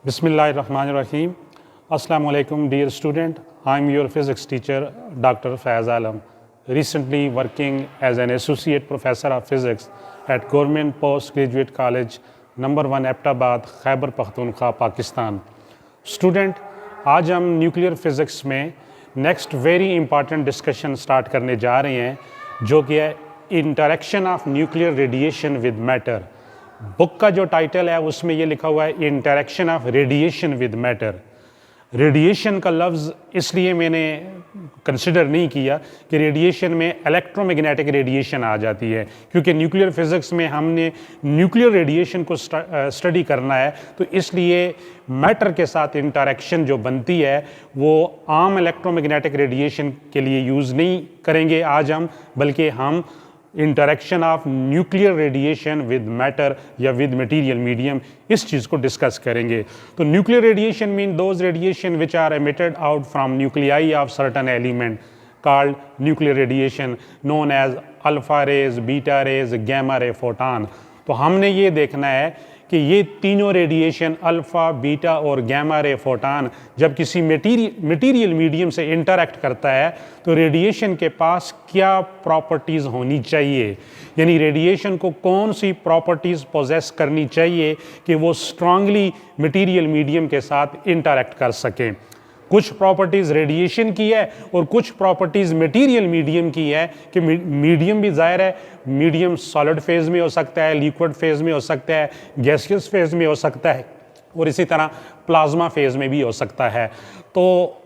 Bismillahirrahmanirrahim. Assalamu alaikum, dear student. I'm your physics teacher, Dr. Faiz Alam, recently working as an associate professor of physics at Government Postgraduate College, number 1 Aptabad, Khyber Pakhtunkhwa, Pakistan. Student, आज हम nuclear physics में next very important discussion start करने जा रहे हैं, जो कि है interaction of nuclear radiation with matter. Book का जो टाइटल है उसमें ये लिखा हुआ है interaction of radiation with matter. Radiation का लफ्ज़ इसलिए मैंने कंसिडर नहीं किया कि रेडिएशन में इलेक्ट्रोमैग्नेटिक रेडिएशन आ जाती है, क्योंकि न्यूक्लियर फिज़िक्स में हमने न्यूक्लियर रेडिएशन को स्टडी करना है, तो इसलिए मैटर के साथ इंटरेक्शन जो बनती है वो आम इलेक्ट्रोमैग्नेटिक रेडिएशन के लिए यूज़ नहीं करेंगे आज हम, बल्कि हम interaction of nuclear radiation with matter या विद मटेरियल मीडियम इस चीज़ को डिस्कस करेंगे. तो nuclear radiation mean those radiation which are emitted out from nuclei of certain element called nuclear radiation known as alpha rays, beta rays, gamma ray, photon. तो हमने ये देखना है कि ये तीनों रेडिएशन अल्फ़ा, बीटा और गैमा रे, फोटॉन जब किसी मटेरियल मीडियम से इंटरैक्ट करता है तो रेडिएशन के पास क्या प्रॉपर्टीज़ होनी चाहिए, यानी रेडिएशन को कौन सी प्रॉपर्टीज़ पोजेस करनी चाहिए कि वो स्ट्रांगली मटेरियल मीडियम के साथ इंटरैक्ट कर सकें. कुछ प्रॉपर्टीज़ रेडिएशन की है और कुछ प्रॉपर्टीज़ मटेरियल मीडियम की है कि मीडियम भी ज़ाहिर है, मीडियम सॉलिड फेज़ में हो सकता है, लिक्विड फेज़ में हो सकता है, गैसियस फेज़ में हो सकता है और इसी तरह प्लाज्मा फेज़ में भी हो सकता है. तो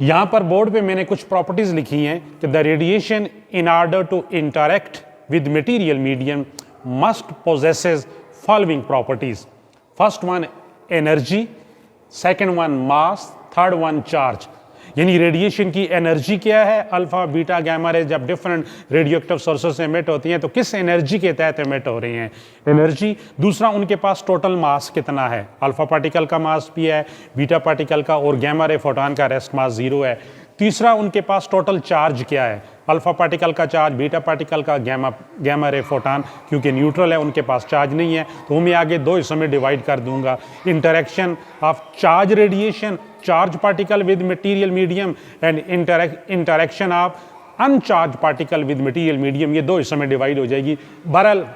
यहाँ पर बोर्ड पे मैंने कुछ प्रॉपर्टीज़ लिखी हैं कि the radiation in order to interact with material medium must possesses following properties. First one energy, second one mass, third one charge. यानी रेडिएशन की एनर्जी क्या है, अल्फा, बीटा, गैमा रे जब डिफरेंट रेडियोएक्टिव सोर्सेस से emit होती हैं तो किस एनर्जी के तहत एमिट हो रही हैं, एनर्जी. दूसरा, उनके पास टोटल मास कितना है, अल्फा पार्टिकल का मास भी है, बीटा पार्टिकल का और गैमा रे फोटॉन का रेस्ट मास 0 है. तीसरा, उनके पास टोटल चार्ज क्या है, अल्फा पार्टिकल का चार्ज, बीटा पार्टिकल का, गैमा रे फोटॉन क्योंकि न्यूट्रल है उनके पास चार्ज नहीं है, तो मैं आगे दो हिस्सों में डिवाइड कर दूंगा. Interaction of charge radiation, charge particle with material medium and interaction of uncharge particle with material medium, ये दो हिस्सों में डिवाइड हो जाएगी. बहरहाल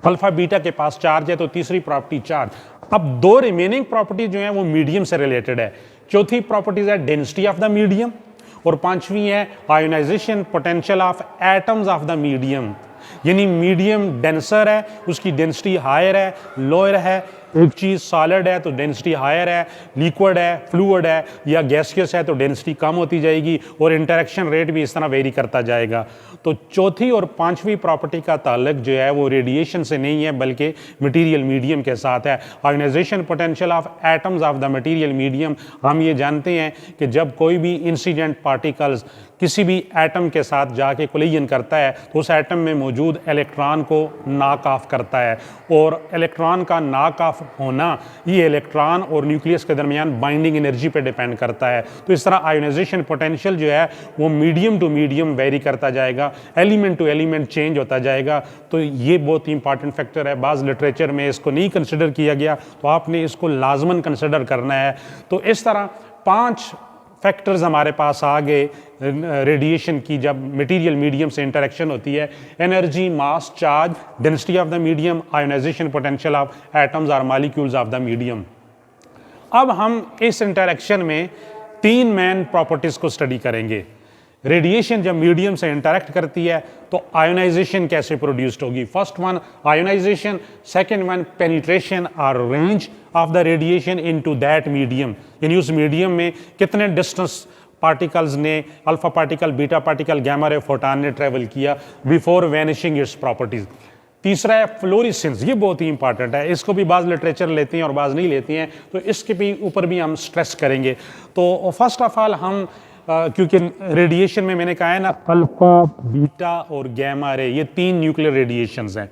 अल्फा बीटा के पास चार्ज है तो तीसरी प्रॉपर्टी चार्ज. अब दो रिमेनिंग प्रॉपर्टी जो है वो मीडियम से रिलेटेड है. चौथी प्रॉपर्टीज है डेंसिटी ऑफ द मीडियम और पांचवी है ionisation potential of atoms of the medium. यानी मीडियम डेंसर है, उसकी डेंसिटी हायर है, लोअर है. एक चीज़ सॉलिड है तो डेंसिटी हायर है, लिक्विड है, फ्लूइड है या गैसियस है तो डेंसिटी कम होती जाएगी और इंटरेक्शन रेट भी इस तरह वेरी करता जाएगा. तो चौथी और पांचवी प्रॉपर्टी का ताल्लुक जो है वो रेडिएशन से नहीं है बल्कि मटेरियल मीडियम के साथ है. Ionisation potential of atoms of the material medium, हम ये जानते हैं कि जब कोई भी इंसिडेंट पार्टिकल्स किसी भी एटम के साथ जाके कोलिजन करता है तो उस एटम में मौजूद इलेक्ट्रॉन को नॉक ऑफ करता है, और इलेक्ट्रॉन का नॉक ऑफ होना ये इलेक्ट्रॉन और न्यूक्लियस के दरमियान बाइंडिंग एनर्जी पे डिपेंड करता है. तो इस तरह आयोनाइजेशन पोटेंशियल जो है वो मीडियम टू मीडियम वेरी करता जाएगा, एलिमेंट टू एलिमेंट चेंज होता जाएगा. तो ये बहुत ही इंपॉर्टेंट फैक्टर है. बाज़ लिटरेचर में इसको नहीं कंसिडर किया गया तो आपने इसको लाजमन कंसिडर करना है. तो इस तरह 5 फैक्टर्स हमारे पास आ गए रेडिएशन की जब मटेरियल मीडियम से इंटरेक्शन होती है: energy, mass, charge, density of the medium, ionisation potential of atoms और मॉलिक्यूल्स ऑफ द मीडियम. अब हम इस इंटरेक्शन में 3 मेन प्रॉपर्टीज को स्टडी करेंगे. रेडिएशन जब मीडियम से इंटरेक्ट करती है तो आयोनाइजेशन कैसे प्रोड्यूस्ड होगी. First one ionisation, second one penetration और range of the radiation into that medium, यानी उस मीडियम में कितने डिस्टेंस पार्टिकल्स ने, alpha particle, beta particle, gamma ray, photon ने ट्रेवल किया बिफोर वैनिशिंग इट्स प्रॉपर्टीज. तीसरा है फ्लोरेसेंस, ये बहुत ही इंपॉर्टेंट है, इसको भी बाज़ लिटरेचर लेती हैं और बाज़ नहीं लेती हैं, तो इसके भी ऊपर भी हम स्ट्रेस करेंगे. तो फर्स्ट ऑफ ऑल हम क्योंकि रेडिएशन में मैंने कहा है ना, अल्फा, बीटा और गैमा रे ये 3 न्यूक्लियर रेडिएशंस हैं.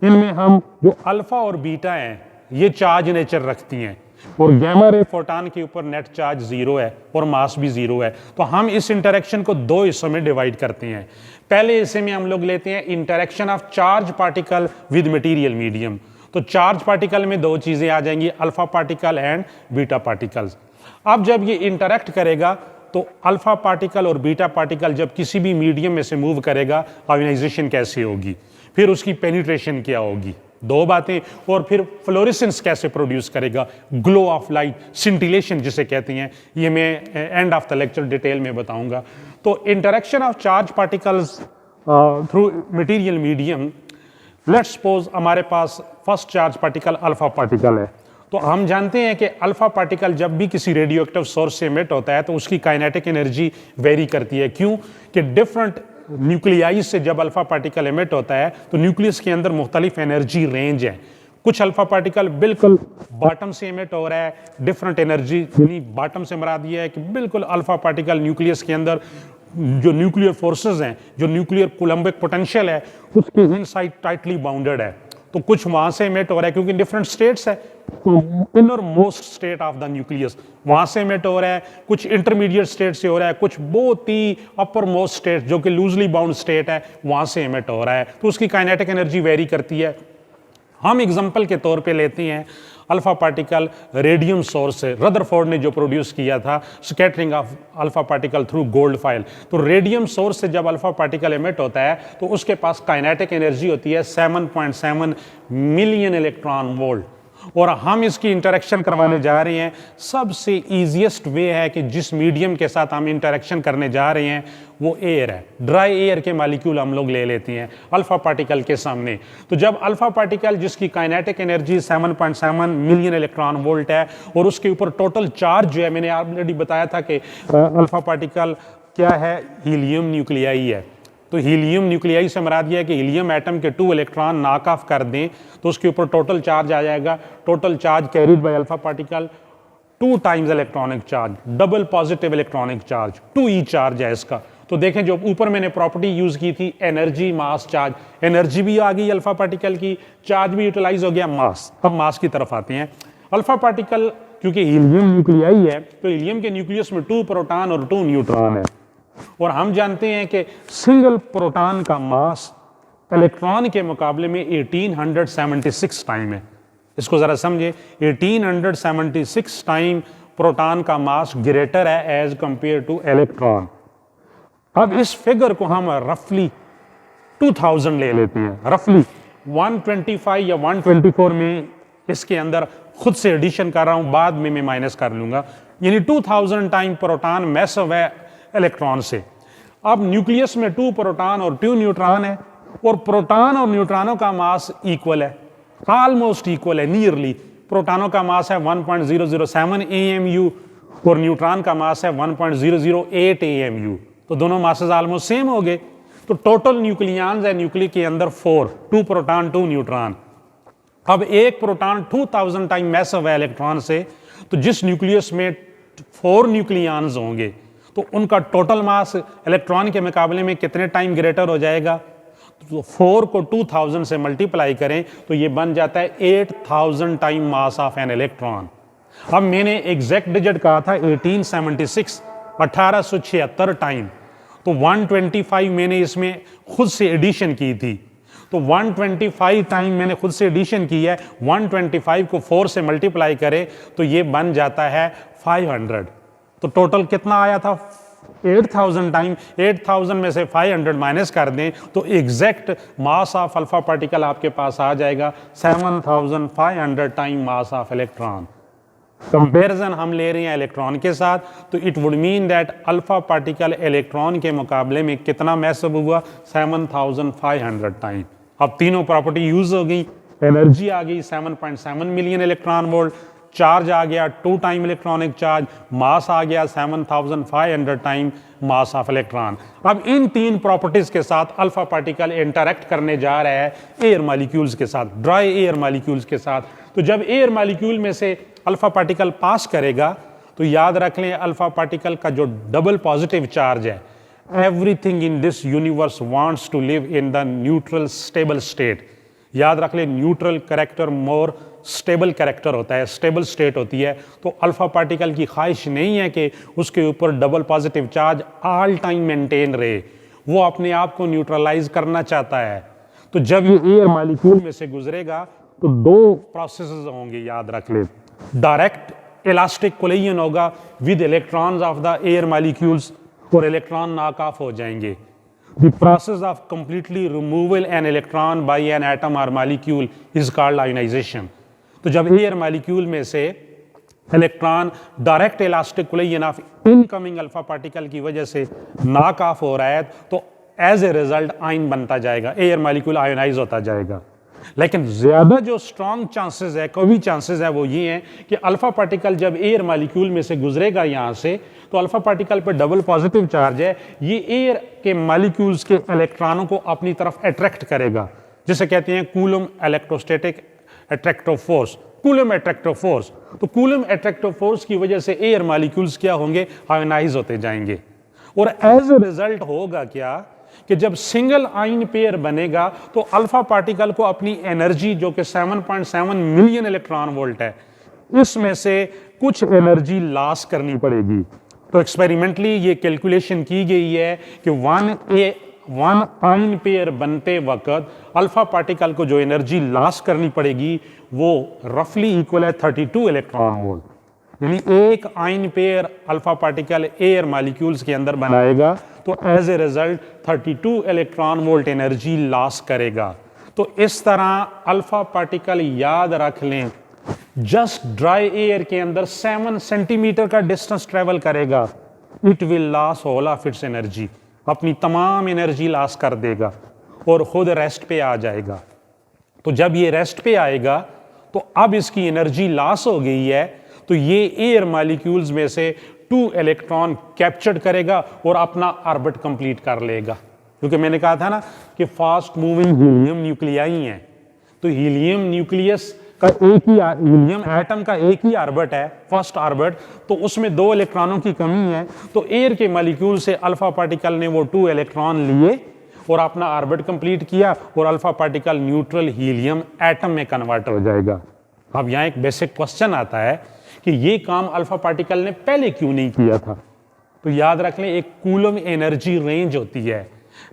इनमें हम जो अल्फा और बीटा हैं ये चार्ज नेचर रखती हैं और गैमा रे फोटॉन के ऊपर नेट चार्ज 0 है और मास भी 0 है. तो हम इस इंटरेक्शन को 2 हिस्सों में डिवाइड करते हैं. पहले हिस्से में हम लोग लेते हैं interaction of charge particle with material medium. तो चार्ज पार्टिकल में दो चीजें आ जाएंगी, alpha particle and beta particles. अब जब ये इंटरेक्ट करेगा तो अल्फा पार्टिकल और बीटा पार्टिकल जब किसी भी मीडियम में से मूव करेगा, आयोनाइजेशन कैसे होगी, फिर उसकी पेनिट्रेशन क्या होगी, दो बातें, और फिर फ्लोरेसेंस कैसे प्रोड्यूस करेगा, ग्लो ऑफ लाइट, सिंटिलेशन जिसे कहते हैं, ये मैं end of the lecture detail में बताऊंगा। तो interaction of charge particles through material medium, let's suppose हमारे पास first charge particle alpha particle है। तो हम जानते हैं कि अल्फा पार्टिकल जब भी किसी रेडियोएक्टिव सोर्स से एमिट होता है तो उसकी काइनेटिक एनर्जी वेरी करती है। क्यों कि डिफरेंट न्यूक्लियाई से जब अल्फा पार्टिकल एमिट होता है तो न्यूक्लियस के अंदर मुख्तलिफ एनर्जी रेंज है। कुछ अल्फा पार्टिकल बिल्कुल बॉटम से एमिट हो रहा है, डिफरेंट एनर्जी, यानी बॉटम से मुराद ये है कि बिल्कुल अल्फा पार्टिकल न्यूक्लियस के अंदर जो न्यूक्लियर फोर्सेस हैं, जो न्यूक्लियर कूलम्बिक पोटेंशियल है, उसके इनसाइड टाइटली बाउंडेड है। तो कुछ वहां से एमिट हो रहा है क्योंकि डिफरेंट स्टेट्स है, inner most state of the nucleus वहां से एमिट हो रहा है, कुछ इंटरमीडिएट स्टेट से हो रहा है, कुछ बहुत ही अपर मोस्ट स्टेट जो कि लूजली बाउंड स्टेट है वहां से एमिट हो रहा है। तो उसकी काइनेटिक एनर्जी वेरी करती है। हम एग्जांपल के तौर पे लेते हैं अल्फा पार्टिकल रेडियम सोर्स से, रदरफोर्ड ने जो प्रोड्यूस किया था scattering of alpha particle through gold file. तो रेडियम सोर्स से जब अल्फा पार्टिकल एमिट होता है तो उसके पास काइनेटिक एनर्जी होती है 7.7 मिलियन इलेक्ट्रॉन वोल्ट, और हम इसकी इंटरेक्शन करवाने जा रहे हैं। सबसे ईजीएस्ट वे है कि जिस मीडियम के साथ हम इंटरेक्शन करने जा रहे हैं वो एयर है। ड्राई एयर के मालिक्यूल हम लोग ले लेते हैं अल्फा पार्टिकल के सामने। तो जब अल्फा पार्टिकल जिसकी kinetic energy 7.7 million electron volt है और उसके ऊपर टोटल चार्ज जो है, मैंने ऑलरेडी बताया था कि अल्फा पार्टिकल क्या है, हीलियम न्यूक्लियाई है। तो हीलियम न्यूक्लियाई से मुराद यह है कि हीलियम एटम के 2 इलेक्ट्रॉन नॉक ऑफ कर दें तो उसके ऊपर टोटल चार्ज आ जाएगा। Total charge carried by alpha particle 2 times electronic charge, double positive electronic charge, 2e charge है इसका। तो देखें जो ऊपर मैंने प्रॉपर्टी यूज की थी एनर्जी मास चार्ज, एनर्जी भी आ गई अल्फा पार्टिकल की, चार्ज भी यूटिलाइज हो गया, मास। अब मास की तरफ आते हैं। अल्फा पार्टिकल क्योंकि हीलियम न्यूक्लियाई है तो हीलियम के न्यूक्लियस में 2 प्रोटॉन और 2 न्यूट्रॉन है, और हम जानते हैं कि सिंगल प्रोटॉन का मास इलेक्ट्रॉन के मुकाबले में 1876 टाइम है। इसको जरा समझे, 1876 टाइम प्रोटॉन का मास ग्रेटर है एज कंपेयर टू इलेक्ट्रॉन। अब इस फिगर को हम रफली 2000 ले लेते हैं, रफली 125 या 124 में इसके अंदर खुद से एडिशन कर रहा हूं, बाद में मैं माइनस कर लूंगा, यानी 2000 टाइम प्रोटॉन मैसिव है इलेक्ट्रॉन से। अब न्यूक्लियस में 2 प्रोटॉन और 2 न्यूट्रॉन है, और प्रोटॉन और न्यूट्रॉनों का मास इक्वल है, ऑलमोस्ट इक्वल है, नियरली। प्रोटॉनों का मास है 1.007 AMU और न्यूट्रॉन का मास है 1.008 AMU। तो दोनों मासेस ऑलमोस्ट सेम हो गए। तो टोटल न्यूक्लियॉन्स है न्यूक्लिय के अंदर 4, 2 प्रोटॉन 2 न्यूट्रॉन। अब एक प्रोटॉन 2000 टाइम मैसिव है इलेक्ट्रॉन से, तो जिस न्यूक्लियस में 4 न्यूक्लियॉन्स होंगे तो उनका टोटल मास इलेक्ट्रॉन के मुकाबले में कितने टाइम ग्रेटर हो जाएगा। तो 4 को 2000 से मल्टीप्लाई करें तो ये बन जाता है 8000 time mass of an electron. अब मैंने एग्जैक्ट डिजिट कहा था 1876, 1876 टाइम, तो 125 मैंने इसमें खुद से एडिशन की थी, तो 125 टाइम मैंने खुद से एडिशन की है। 125 को 4 से मल्टीप्लाई करें तो ये बन जाता है 500। तो टोटल कितना आया था 8000 टाइम, 8000 में से 500 माइनस कर दें तो exact mass of alpha particle आपके पास आ जाएगा 7500 time mass of electron. Comparison हम ले रहे हैं इलेक्ट्रॉन के साथ, तो it would mean that alpha particle electron के मुकाबले में कितना मैसिव हुआ 7500 टाइम। अब तीनों प्रॉपर्टी यूज हो गई, एनर्जी आ गई 7.7 मिलियन इलेक्ट्रॉन वोल्ट, चार्ज आ गया 2 टाइम इलेक्ट्रॉनिक चार्ज, मास आ गया 7500 टाइम मास ऑफ इलेक्ट्रॉन। अब इन 3 प्रॉपर्टीज के साथ अल्फा पार्टिकल इंटरेक्ट करने जा रहा है एयर मॉलिक्यूल्स के साथ, ड्राई एयर मॉलिक्यूल्स के साथ। तो जब एयर मॉलिक्यूल में से अल्फा पार्टिकल पास करेगा तो याद रख लें अल्फा पार्टिकल का जो डबल पॉजिटिव चार्ज है, everything in this universe wants to live in the neutral stable state. याद रख लें neutral character more stable character होता है, स्टेबल स्टेट होती है। तो अल्फा पार्टिकल की ख्वाहिश नहीं है कि उसके ऊपर double positive charge all time maintain रहे, वो अपने आप को न्यूट्रलाइज करना चाहता है। तो जब ये एयर मॉलिक्यूल में से गुजरेगा तो दो प्रोसेसेस होंगे, याद रख ले। डायरेक्ट इलास्टिक कोलिजन होगा with electrons of the air molecules और इलेक्ट्रॉन नॉक ऑफ हो जाएंगे। The process of completely removal an electron by an atom और मॉलिक्यूल इज कॉल्ड आयोनाइजेशन। तो जब एयर मॉलिक्यूल में से electron direct elastic collision of incoming alpha particle की वजह से नॉक ऑफ हो रहा है तो एज ए रिजल्ट आयन बनता जाएगा, एयर मॉलिक्यूल आयोनाइज होता जाएगा। लेकिन ज्यादा जो स्ट्रॉन्ग चांसेस है, कभी चांसेस है, वो ये हैं कि अल्फा पार्टिकल जब एयर मॉलिक्यूल में से गुजरेगा यहां से तो अल्फा पार्टिकल पर डबल पॉजिटिव चार्ज है, ये एयर के मॉलिक्यूल्स के इलेक्ट्रॉनों को अपनी तरफ अट्रैक्ट करेगा, जिसे कहते हैं coulomb electrostatic attractive force, coulomb attractive force. तो कूलम अट्रैक्टिव फोर्स की वजह से एयर मॉलिक्यूल्स क्या होंगे, आयोनाइज होते जाएंगे। और एज ए रिजल्ट होगा क्या कि जब सिंगल आयन पेयर बनेगा तो अल्फा पार्टिकल को अपनी एनर्जी जो कि 7.7 मिलियन इलेक्ट्रॉन वोल्ट है, इसमें से कुछ एनर्जी लॉस करनी पड़ेगी। तो एक्सपेरिमेंटली ये कैलकुलेशन की गई है कि वन आयन पेयर बनते वक्त अल्फा पार्टिकल को जो एनर्जी लॉस करनी पड़ेगी वो रफली इक्वल है 32 इलेक्ट्रॉन वोल्ट। यानी एक ion pair alpha particle air molecules के अंदर बनाएगा तो as a result 32 electron volt energy loss करेगा। तो इस तरह अल्फा पार्टिकल याद रख लें, जस्ट ड्राई एयर के अंदर 7 सेंटीमीटर का डिस्टेंस ट्रेवल करेगा, it will loss all of its energy, अपनी तमाम एनर्जी लॉस कर देगा और खुद रेस्ट पे आ जाएगा। तो जब ये रेस्ट पे आएगा तो अब इसकी एनर्जी लॉस हो गई है तो ये एयर मॉलिक्यूल्स में से 2 इलेक्ट्रॉन कैप्चर करेगा और अपना ऑर्बिट कंप्लीट कर लेगा। क्योंकि मैंने कहा था ना कि फास्ट मूविंग हीलियम न्यूक्लियाई हैं, तो हीलियम न्यूक्लियस का एक ही, हीलियम एटम का एक ही ऑर्बिट है, फर्स्ट ऑर्बिट, तो उसमें 2 इलेक्ट्रॉनों की कमी है। तो एयर के मॉलिक्यूल से अल्फा पार्टिकल ने वो 2 इलेक्ट्रॉन लिए और अपना ऑर्बिट कंप्लीट किया और alpha particle neutral helium atom में कन्वर्ट हो जाएगा। अब यहाँ एक बेसिक क्वेश्चन आता है कि ये काम अल्फा पार्टिकल ने पहले क्यों नहीं किया था। तो याद रख लें, एक कूलम एनर्जी रेंज होती है,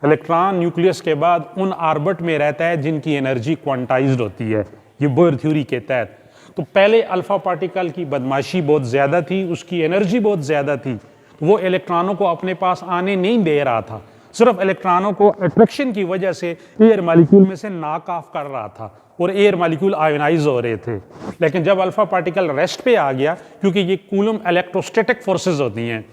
इलेक्ट्रॉन न्यूक्लियस के बाद उन ऑर्बिट में रहता है जिनकी एनर्जी क्वांटाइज्ड होती है, ये बोयर थ्योरी के तहत। तो पहले अल्फा पार्टिकल की बदमाशी बहुत ज्यादा थी, उसकी एनर्जी बहुत ज्यादा थी, तो वो इलेक्ट्रॉनों को अपने पास आने नहीं दे रहा था, सिर्फ इलेक्ट्रॉनों को अट्रैक्शन की वजह से एयर मॉलिक्यूल में से नॉक ऑफ कर रहा था और एयर मॉलिक्यूल आयोनाइज हो रहे थे। लेकिन जब अल्फा पार्टिकल रेस्ट पे आ गया, क्योंकि ये कूलम इलेक्ट्रोस्टैटिक फोर्सेस होती हैं,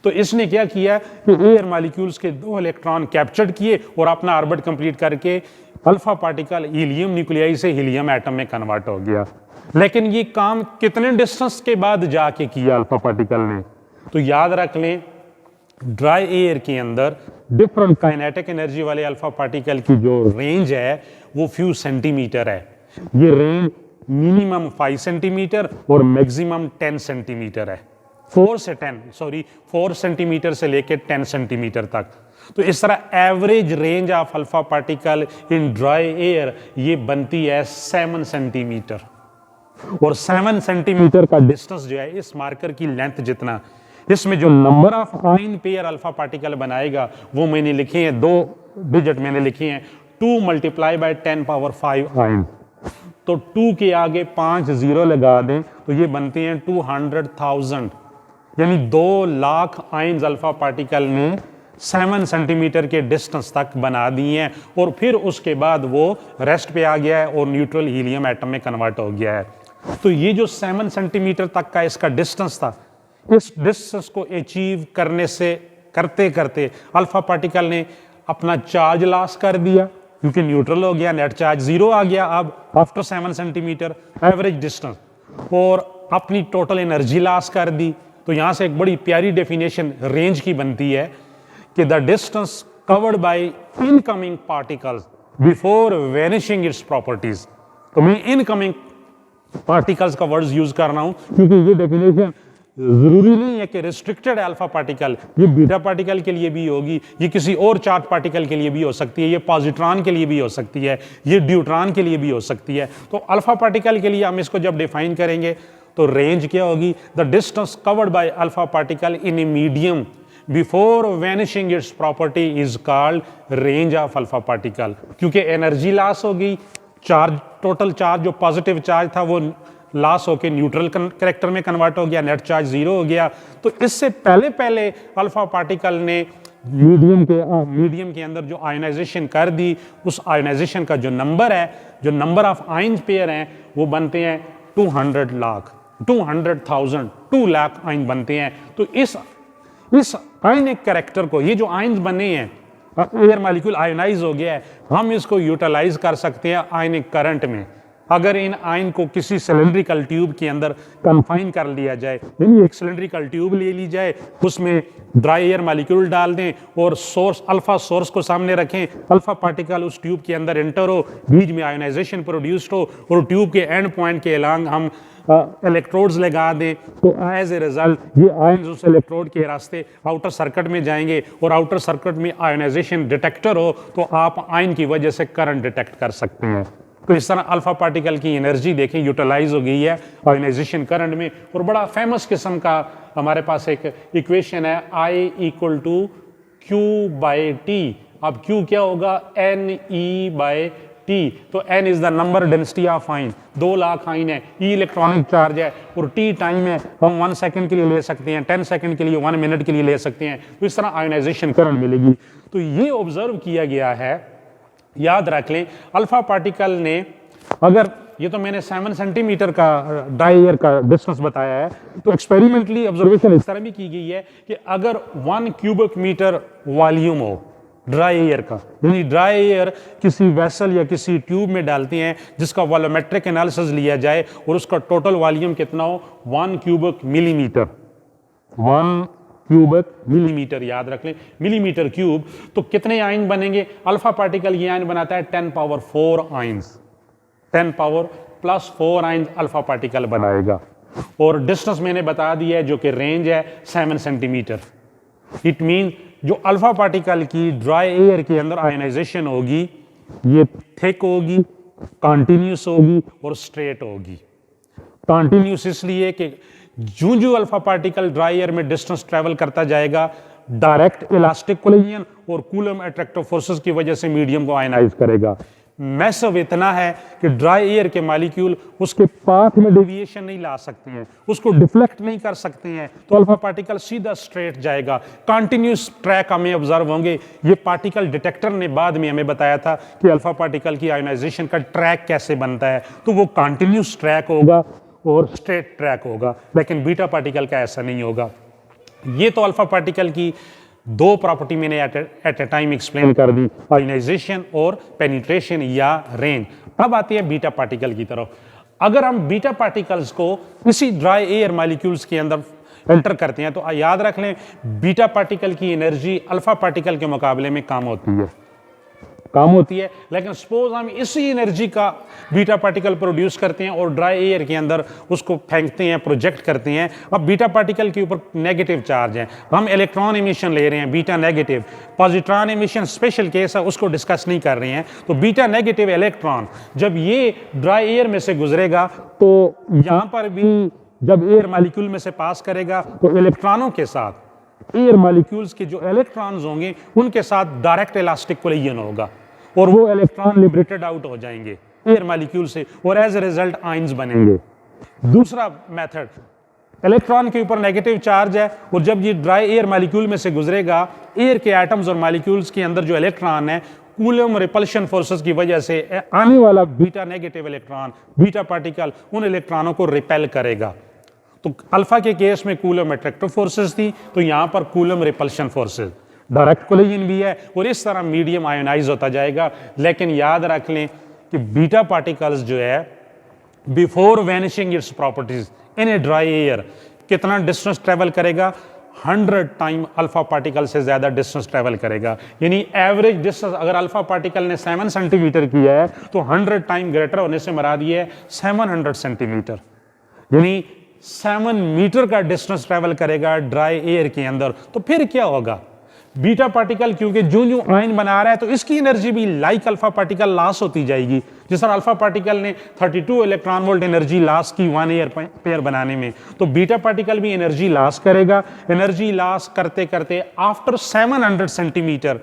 तो इसने क्या किया कि एयर मॉलिक्यूल्स के 2 इलेक्ट्रॉन कैप्चर किए और अपना ऑर्बिट कंप्लीट करके अल्फा पार्टिकल हीलियम न्यूक्लियाई से हीलियम एटम में कन्वर्ट हो गया। लेकिन ये काम कितने डिस्टेंस के बाद जाके किया अल्फा पार्टिकल ने? तो याद रख लें, ड्राई एयर के अंदर डिफरेंट काइनेटिक एनर्जी वाले अल्फा पार्टिकल की जो रेंज है वो फ्यू सेंटीमीटर है। ये रेंज मिनिमम 5 सेंटीमीटर और मैक्सिमम 10 सेंटीमीटर है, 4 सेंटीमीटर से लेकर 10 सेंटीमीटर तक। तो इस तरह average range of alpha particle in dry air ये बनती है 7 सेंटीमीटर। और 7 सेंटीमीटर का डिस्टेंस जो है, इस मार्कर की लेंथ जितना, इसमें जो number of ion pair alpha particle बनाएगा वो मैंने लिखे हैं, 2 डिजिट मैंने लिखे हैं, 2 × 10⁵ आयन। तो 2 के आगे 5 0 लगा दें तो ये बनते हैं 200,000, यानी 2 लाख आयन्स अल्फा पार्टिकल ने 7 सेंटीमीटर के डिस्टेंस तक बना दिए हैं और फिर उसके बाद वो रेस्ट पे आ गया है और न्यूट्रल हीलियम एटम में कन्वर्ट हो गया है। तो ये जो 7 सेंटीमीटर तक का इसका डिस्टेंस था, इस डिस्टेंस को अचीव करते करते अल्फा पार्टिकल ने अपना चार्ज लॉस कर दिया, क्योंकि न्यूट्रल हो गया, नेट चार्ज 0 आ गया अब आफ्टर 7 सेंटीमीटर एवरेज डिस्टेंस, और अपनी टोटल एनर्जी लॉस कर दी। तो यहां से एक बड़ी प्यारी डेफिनेशन रेंज की बनती है कि the distance covered bye incoming particles before vanishing its properties. तो मैं इनकमिंग पार्टिकल्स का वर्ड्स यूज कर रहा हूं क्योंकि ये डेफिनेशन जरूरी नहीं है कि रिस्ट्रिक्टेड अल्फा पार्टिकल, ये बीटा पार्टिकल के लिए भी होगी, ये किसी और चार्ज पार्टिकल के लिए भी हो सकती है, ये पॉजिट्रॉन के लिए भी हो सकती है, ये ड्यूट्रॉन के लिए भी हो सकती है। तो अल्फा पार्टिकल के लिए हम इसको जब डिफाइन करेंगे तो रेंज क्या होगी? The distance covered by alpha particle in a medium before vanishing it's property is called range of alpha particle. क्योंकि एनर्जी लॉस होगी, चार्ज टोटल चार्ज जो पॉजिटिव चार्ज था वो लॉस होकर न्यूट्रल कैरेक्टर में कन्वर्ट हो गया, नेट चार्ज 0 हो गया। तो इससे पहले पहले अल्फा पार्टिकल ने मीडियम के अंदर जो आयोनाइजेशन कर दी, उस आयोनाइजेशन का जो नंबर है, जो नंबर ऑफ आयन पेयर हैं, वो बनते हैं 200 लाख, 200,000, 2 लाख आयन बनते हैं। तो इस आयनिक कैरेक्टर को, ये जो आयन बने हैं, एयर मॉलिक्यूल आयोनाइज हो गया है, हम इसको यूटिलाइज कर सकते हैं आयनिक करंट में। अगर इन आयन को किसी सिलेंड्रिकल ट्यूब के अंदर कन्फाइन कर लिया जाए, यानी एक सिलेंड्रिकल ट्यूब ले ली जाए, उसमें ड्राई एयर मॉलिक्यूल डाल दें और सोर्स, अल्फा सोर्स को सामने रखें, अल्फा पार्टिकल उस ट्यूब के अंदर एंटर हो, बीच में आयोनाइजेशन प्रोड्यूस्ड हो और ट्यूब के एंड पॉइंट के अलोंग हम इलेक्ट्रोड्स लगा दें, तो एज ए रिजल्ट ये आयन्स उस इलेक्ट्रोड के रास्ते आउटर सर्किट में जाएंगे और आउटर सर्किट में आयोनाइजेशन डिटेक्टर हो तो आप आयन की वजह से करंट डिटेक्ट कर सकते हैं। तो इस तरह अल्फा पार्टिकल की एनर्जी देखें यूटिलाइज हो गई है आयोनाइजेशन करंट में। और बड़ा फेमस किस्म का हमारे पास एक इक्वेशन है, I = Q/T। अब Q क्या होगा, NE/T। तो N is the number density of ion, 2 lakh ion है, E इलेक्ट्रॉनिक चार्ज है और T टाइम है, हम 1 सेकंड के लिए ले सकते हैं, 10 सेकंड के लिए, 1 मिनट के लिए ले सकते हैं। तो इस तरह आयोनाइजेशन करंट मिलेगी। तो ये ऑब्जर्व किया गया है, याद रख लें, अल्फा पार्टिकल ने, अगर ये तो मैंने 7 सेंटीमीटर का ड्राई एयर का डिस्टेंस बताया है, तो एक्सपेरिमेंटली ऑब्जर्वेशन इस तरह भी की गई है कि अगर 1 क्यूबिक मीटर वॉल्यूम हो ड्राई एयर का, यानी ड्राई एयर किसी वेसल या किसी ट्यूब में डालते हैं जिसका वॉल्यूमेट्रिक एनालिसिस लिया जाए और उसका टोटल वॉल्यूम कितना हो, 1 क्यूबिक मिलीमीटर, 1 क्यूबिक मिलीमीटर, याद रख लें, मिलीमीटर क्यूब। तो कितने आयन बनेंगे, अल्फा पार्टिकल ये आयन बनाता है 10⁴ आयन्स, 10⁻+4 आयन्स अल्फा पार्टिकल बनाएगा। और डिस्टेंस मैंने बता दिया है जो कि रेंज है 7 सेंटीमीटर। इट मीन जो अल्फा पार्टिकल की ड्राई एयर के अंदर आयोनाइजेशन होगी, ये थिक होगी, कॉन्टिन्यूस होगी और स्ट्रेट होगी। कॉन्टिन्यूस इसलिए कि जो अल्फा पार्टिकल ड्राई एयर में डिस्टेंस ट्रेवल करता जाएगा, डायरेक्ट इलास्टिक कोलिजन और कूलम अट्रैक्टिव फोर्सेस की वजह से मीडियम को आयनाइज करेगा। मैसिव इतना है कि ड्राई एयर के मॉलिक्यूल उसके पाथ में डेविएशन नहीं ला सकते हैं, उसको डिफ्लेक्ट नहीं कर सकते हैं, तो अल्फा पार्टिकल सीधा स्ट्रेट जाएगा, कंटिन्यूस ट्रैक हमें ऑब्जर्व होंगे। ये पार्टिकल डिटेक्टर ने बाद में हमें बताया था कि अल्फा पार्टिकल की आयोनाइजेशन का ट्रैक कैसे बनता है, तो वो कंटिन्यूस ट्रैक होगा और स्ट्रेट ट्रैक होगा, लेकिन बीटा पार्टिकल का ऐसा नहीं होगा। ये तो अल्फा पार्टिकल की 2 प्रॉपर्टी मैंने एट ए टाइम एक्सप्लेन कर दी, आयोनाइजेशन और पेनिट्रेशन या रेंज। अब आती है बीटा पार्टिकल की तरफ। अगर हम बीटा पार्टिकल्स को इसी ड्राई एयर मॉलिक्यूल्स के अंदर एंटर करते हैं तो याद रख लें, बीटा पार्टिकल की एनर्जी अल्फा पार्टिकल के मुकाबले में कम होती है, लेकिन सपोज हम इसी एनर्जी का बीटा पार्टिकल प्रोड्यूस करते हैं और ड्राई एयर के अंदर उसको फेंकते हैं, प्रोजेक्ट करते हैं। अब बीटा पार्टिकल के ऊपर नेगेटिव चार्ज है, हम इलेक्ट्रॉन एमिशन ले रहे हैं, beta negative. Positron emission special case है, उसको डिस्कस नहीं कर रहे हैं। तो बीटा नेगेटिव इलेक्ट्रॉन जब ये ड्राई एयर में से गुजरेगा तो यहां पर भी जब एयर मॉलिक्यूल में से पास करेगा तो इलेक्ट्रॉनों के साथ, एयर मॉलिक्यूल्स के जो इलेक्ट्रॉन्स होंगे उनके साथ डायरेक्ट इलास्टिक कोलिजन होगा और वो इलेक्ट्रॉन लिबरेटेड आउट हो जाएंगे एयर मॉलिक्यूल से और एज ए रिजल्ट आयंस बनेंगे। दूसरा मेथड, इलेक्ट्रॉन के ऊपर नेगेटिव चार्ज है और जब ये ड्राई एयर मॉलिक्यूल में से गुजरेगा, एयर के एटम्स और मॉलिक्यूल्स के अंदर जो इलेक्ट्रॉन है, कूलम रिपल्शन फोर्सेस की वजह से आने वाला beta negative electron, beta particle उन इलेक्ट्रॉनों को रिपेल करेगा। तो अल्फा के केस में कूलम अट्रैक्टिव फोर्सेस थी, तो यहां पर coulomb repulsion forces, direct collision भी है और इस तरह मीडियम आयोनाइज होता जाएगा। लेकिन याद रख लें कि बीटा पार्टिकल्स जो है before vanishing its properties in a dry air कितना डिस्टेंस ट्रेवल करेगा, 100 टाइम अल्फा पार्टिकल से ज्यादा डिस्टेंस ट्रेवल करेगा। यानी एवरेज डिस्टेंस अगर अल्फा पार्टिकल ने 7 सेंटीमीटर किया है तो 100 टाइम ग्रेटर होने से मराद ये है 700 सेंटीमीटर, यानी 7 मीटर का डिस्टेंस ट्रेवल करेगा ड्राई एयर के अंदर। तो फिर क्या होगा, बीटा पार्टिकल क्योंकि जो आयन बना रहा है तो इसकी एनर्जी भी लाइक अल्फा पार्टिकल लॉस होती जाएगी। जिस तरह अल्फा पार्टिकल ने 32 इलेक्ट्रॉन वोल्ट एनर्जी लॉस की 1 एयर पेयर बनाने में, तो बीटा पार्टिकल भी एनर्जी लॉस करेगा। एनर्जी लॉस करते करते आफ्टर 700 सेंटीमीटर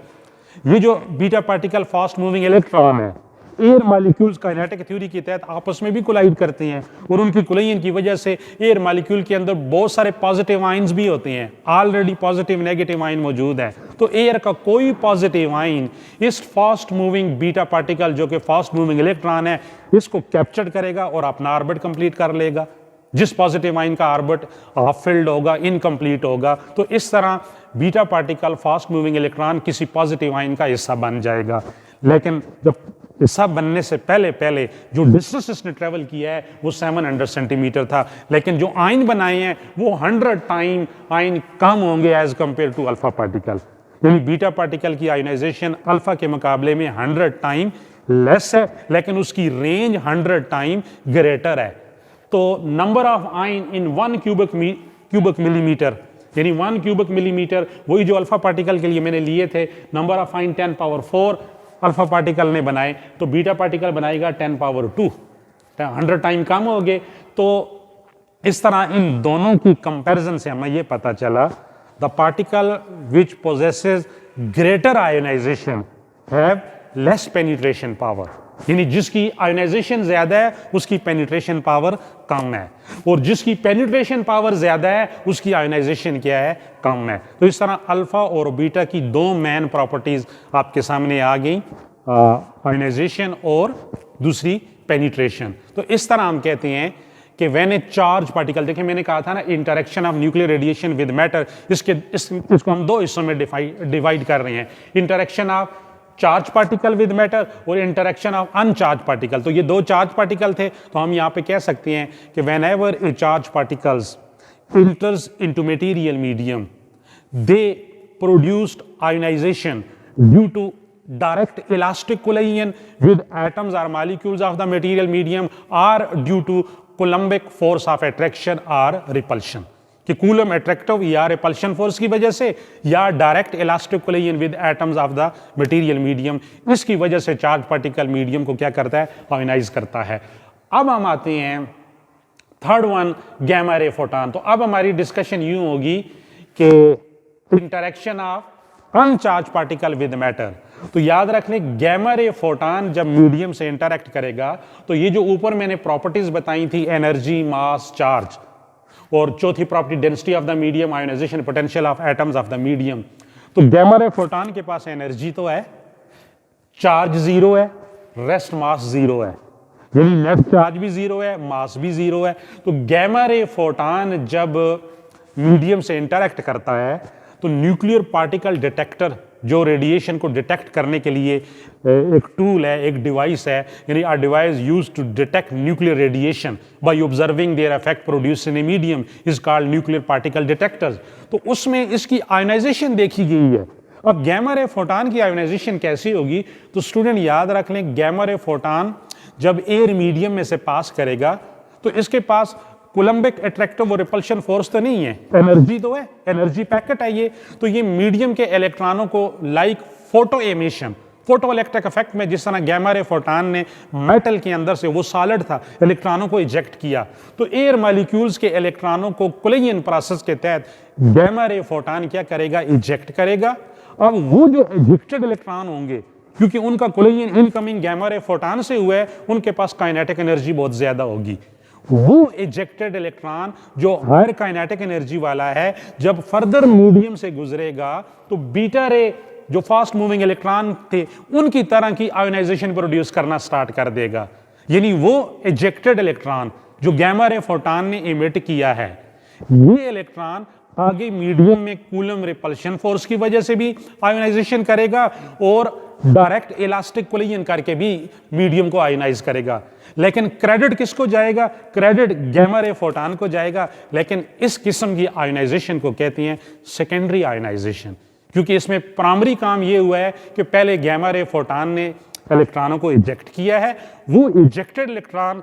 ये जो beta particle fast moving electron है, एयर मॉलिक्यूल्स काइनेटिक थ्योरी के तहत आपस में भी कोलाइड करते हैं और उनकी कोलाइजन की वजह से एयर मॉलिक्यूल के अंदर बहुत सारे पॉजिटिव आयंस भी होते हैं, ऑलरेडी पॉजिटिव नेगेटिव आयन मौजूद है। तो एयर का कोई पॉजिटिव आयन इस फास्ट मूविंग बीटा पार्टिकल जो कि फास्ट मूविंग इलेक्ट्रॉन है इसको कैप्चर करेगा और अपना ऑर्बिट कंप्लीट कर लेगा। जिस पॉजिटिव आयन का ऑर्बिट हाफ फिल्ड होगा, इनकम्प्लीट होगा, तो इस तरह beta particle fast moving electron किसी पॉजिटिव आयन का हिस्सा बन जाएगा। लेकिन जब हिस्सा बनने से पहले पहले जो डिस्टेंस इसने ट्रेवल किया है वो 700 सेंटीमीटर था, लेकिन जो आयन बनाए हैं वो 100 टाइम आयन कम होंगे as compare to alpha particle. यानी बीटा पार्टिकल की आयोनाइजेशन अल्फा के मुकाबले में 100 टाइम लेस है, लेकिन उसकी रेंज 100 टाइम ग्रेटर है। तो number of ion in 1 cubic millimetre, यानी 1 क्यूबिक मिलीमीटर वही जो अल्फा पार्टिकल के लिए मैंने लिए थे, number of ion 10 power 4 alpha particle ने बनाए, तो बीटा पार्टिकल बनाएगा 10 पावर 2, 100 टाइम कम हो गए। तो इस तरह इन दोनों की कंपैरिजन से हमें यह पता चला the particle which possesses greater ionization have less penetration power, यानी जिसकी आयोनाइजेशन ज्यादा है उसकी पेनिट्रेशन पावर कम है, और जिसकी पेनिट्रेशन पावर ज्यादा है उसकी आयोनाइजेशन क्या है, कम है। तो इस तरह अल्फा और बीटा की दो मेन प्रॉपर्टीज आपके सामने आ गई, आयोनाइजेशन और दूसरी पेनिट्रेशन। तो इस तरह हम कहते हैं कि व्हेन ए चार्ज पार्टिकल, देखिए मैंने कहा था ना interaction of nuclear radiation with matter, इसको हम दो हिस्सों में डिवाइड कर रहे हैं, interaction of charge particle with matter और इंटरेक्शन ऑफ अनचार्ज पार्टिकल। तो ये दो चार्ज पार्टिकल थे, तो हम यहाँ पे कह सकते हैं कि whenever a charge particles enters into material medium they produced ionization due to direct elastic collision with atoms or molecules of the material medium or due to coulombic force of attraction or repulsion, कि coulomb attractive या repulsion force की वजह से या direct elastic collision with atoms of the material medium, इसकी वजह से charge particle medium को क्या करता है, आयोनाइज करता है। अब हम आते हैं third one, gamma ray photon. तो अब हमारी डिस्कशन यूं होगी कि interaction of uncharge particle with matter. तो याद रख लें गैमा रे फोटॉन जब मीडियम से इंटरेक्ट करेगा तो ये जो ऊपर मैंने प्रॉपर्टीज बताई थी, एनर्जी, मास, चार्ज, और चौथी property density of the medium, ionisation potential of atoms of the medium. तो गैमा रे फोटॉन के पास एनर्जी तो है, चार्ज जीरो है, रेस्ट मास जीरो है, यानी नेट चार्ज भी जीरो है, मास भी जीरो है। तो गैमा रे फोटॉन जब मीडियम से इंटरेक्ट करता है तो न्यूक्लियर पार्टिकल डिटेक्टर जो रेडिएशन को डिटेक्ट करने के लिए एक टूल है, एक डिवाइस है, यानी a device used to detect nuclear radiation by observing their effect produced in a medium is called nuclear particle detectors. तो उसमें इसकी आयोनाइजेशन देखी गई है। अब गैमा रे फोटॉन की आयोनाइजेशन कैसी होगी, तो स्टूडेंट याद रख लें गैमा रे फोटॉन जब एयर मीडियम में से पास करेगा तो इसके पास कूलम्बिक अट्रैक्टिव और रिपल्शन फोर्स तो नहीं है, एनर्जी तो है, एनर्जी पैकेट है ये। तो ये मीडियम के इलेक्ट्रॉनों को like photo emission, photo electric effect में जिस तरह गैमा रे फोटॉन ने मेटल के अंदर से, वो सॉलिड था, इलेक्ट्रॉनों को इजेक्ट किया, तो एयर मॉलिक्यूल्स के इलेक्ट्रॉनों को कोलिजन प्रोसेस के तहत गैमा रे फोटॉन क्या करेगा, इजेक्ट करेगा। अब वो जो इजेक्टेड इलेक्ट्रॉन होंगे, क्योंकि उनका collision incoming gamma ray photon से हुआ है, उनके पास काइनेटिक एनर्जी बहुत ज्यादा होगी। वो इजेक्टेड इलेक्ट्रॉन जो हायर काइनेटिक एनर्जी वाला है, जब फर्दर मीडियम से गुजरेगा तो बीटा रे जो फास्ट मूविंग इलेक्ट्रॉन थे उनकी तरह की आयोनाइजेशन प्रोड्यूस करना स्टार्ट कर देगा। यानी वो इजेक्टेड इलेक्ट्रॉन जो गैमा रे फोटॉन ने इमिट किया है, ये इलेक्ट्रॉन आगे मीडियम में कूलम रिपल्शन फोर्स की वजह से भी आयोनाइजेशन करेगा और डायरेक्ट इलास्टिक कोलिजन करके भी मीडियम को आयोनाइज करेगा। लेकिन क्रेडिट किसको जाएगा, क्रेडिट गैमा रे फोटॉन को जाएगा। लेकिन इस किस्म की आयोनाइजेशन को कहते हैं सेकेंडरी आयोनाइजेशन, क्योंकि इसमें प्राइमरी काम यह हुआ है कि पहले गैमा रे फोटॉन ने इलेक्ट्रॉनों को इजेक्ट किया है, वो इजेक्टेड इलेक्ट्रॉन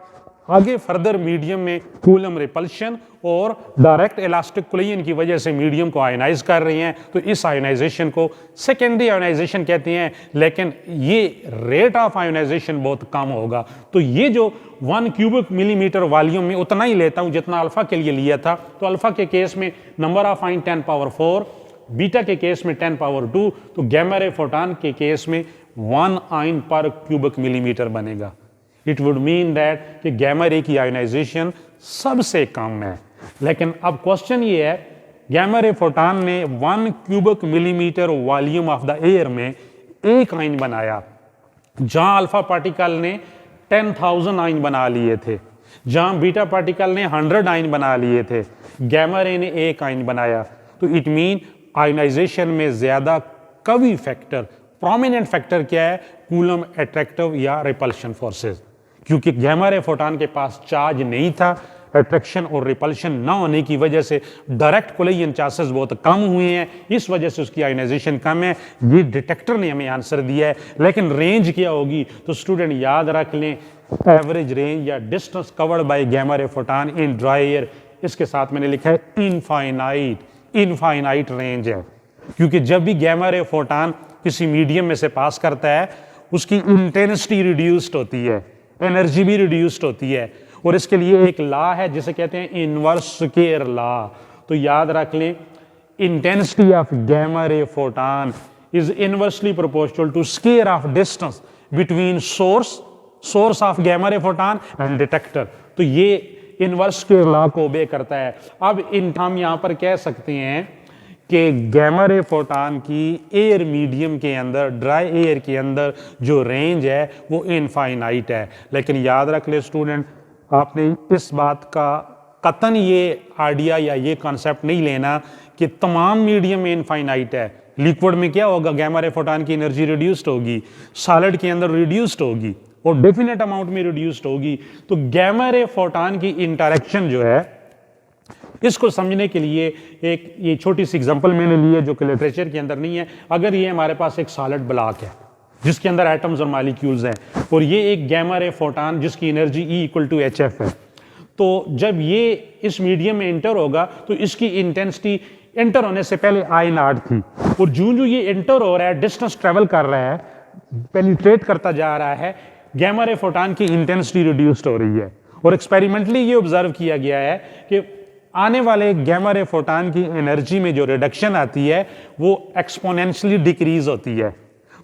आगे फर्दर मीडियम में कूलम रिपल्शन और डायरेक्ट इलास्टिक कोलिजन की वजह से मीडियम को आयोनाइज कर रही हैं, तो इस आयोनाइजेशन को सेकेंडरी आयोनाइजेशन कहते हैं। लेकिन ये रेट ऑफ आयोनाइजेशन बहुत कम होगा। तो ये जो 1 क्यूबिक मिलीमीटर वॉल्यूम में उतना ही लेता हूं जितना अल्फा के लिए लिया था। तो अल्फा के केस में number of ion 10 power 4, beta के केस में 10 पावर 2, तो गैमा रे फोटॉन के केस में 1 आयन पर क्यूबिक मिलीमीटर बनेगा। इट वुड मीन दैट कि गैमा रे की आयोनाइजेशन सबसे कम है। लेकिन अब क्वेश्चन ये है, गैमा रे फोटॉन ने 1 cubic millimetre volume of the air में एक आयन बनाया, जहां अल्फा पार्टिकल ने 10,000 आयन बना लिए थे, जहां बीटा पार्टिकल ने 100 आयन बना लिए थे, गैमा रे ने एक आयन बनाया। तो इट मीन आयोनाइजेशन में ज्यादा कवी फैक्टर, प्रोमिनेंट फैक्टर क्या है? कूलम अट्रैक्टिव या रिपल्शन फोर्सेस। क्योंकि गैमा रे फोटॉन के पास चार्ज नहीं था, अट्रैक्शन और रिपल्शन ना होने की वजह से डायरेक्ट कोलिजन चांसेस बहुत कम हुए हैं, इस वजह से उसकी आयोनाइजेशन कम है। ये डिटेक्टर ने हमें आंसर दिया है। लेकिन रेंज क्या होगी? तो स्टूडेंट याद रख लें, एवरेज रेंज या distance covered by gamma ray photon in dry air, इसके साथ मैंने लिखा है इनफाइनाइट रेंज है। क्योंकि जब भी गैमा रे फोटॉन किसी मीडियम में से पास करता है, उसकी इंटेंसिटी रिड्यूस्ड होती है, एनर्जी भी रिड्यूस्ड होती है। और इसके लिए एक लॉ है जिसे कहते हैं इनवर्स स्केयर लॉ। तो याद रख लें, intensity of gamma ray photon is inversely proportional to square of distance between source of gamma ray photon and detector. तो ये इनवर्स स्केयर लॉ को ओबे करता है। अब हम यहां पर कह सकते हैं कि गैमा रे फोटॉन की एयर मीडियम के अंदर, ड्राई एयर के अंदर जो रेंज है वो इनफाइनाइट है। लेकिन याद रख ले स्टूडेंट, आपने इस बात का कतन ये आइडिया या ये कॉन्सेप्ट नहीं लेना कि तमाम मीडियम में इनफाइनाइट है। लिक्विड में क्या होगा? गैमा रे फोटॉन की एनर्जी रिड्यूस्ड होगी, सॉलिड के अंदर रिड्यूस्ड होगी और डेफिनेट अमाउंट में रिड्यूस्ड होगी। तो गैमा रे फोटॉन की इंटरेक्शन जो है, इसको समझने के लिए एक ये छोटी सी एग्जांपल मैंने ली है जो कि लिटरेचर के अंदर नहीं है। अगर ये हमारे पास एक सॉलिड ब्लॉक है जिसके अंदर एटम्स और मॉलिक्यूल्स हैं, और ये एक गैमा रे फोटॉन जिसकी एनर्जी E=hf है, तो जब ये इस मीडियम में एंटर होगा तो इसकी इंटेंसिटी एंटर होने से पहले I0 थी, और जो ये एंटर हो रहा है, डिस्टेंस ट्रेवल कर रहा है, पेनिट्रेट करता जा रहा है, गैमा रे फोटॉन की इंटेंसिटी रिड्यूस्ड हो रही है। और एक्सपेरिमेंटली ये ऑब्जर्व किया गया है कि आने वाले गैमा रे फोटॉन की एनर्जी में जो रिडक्शन आती है वो एक्सपोनेंशियली डिक्रीज होती है।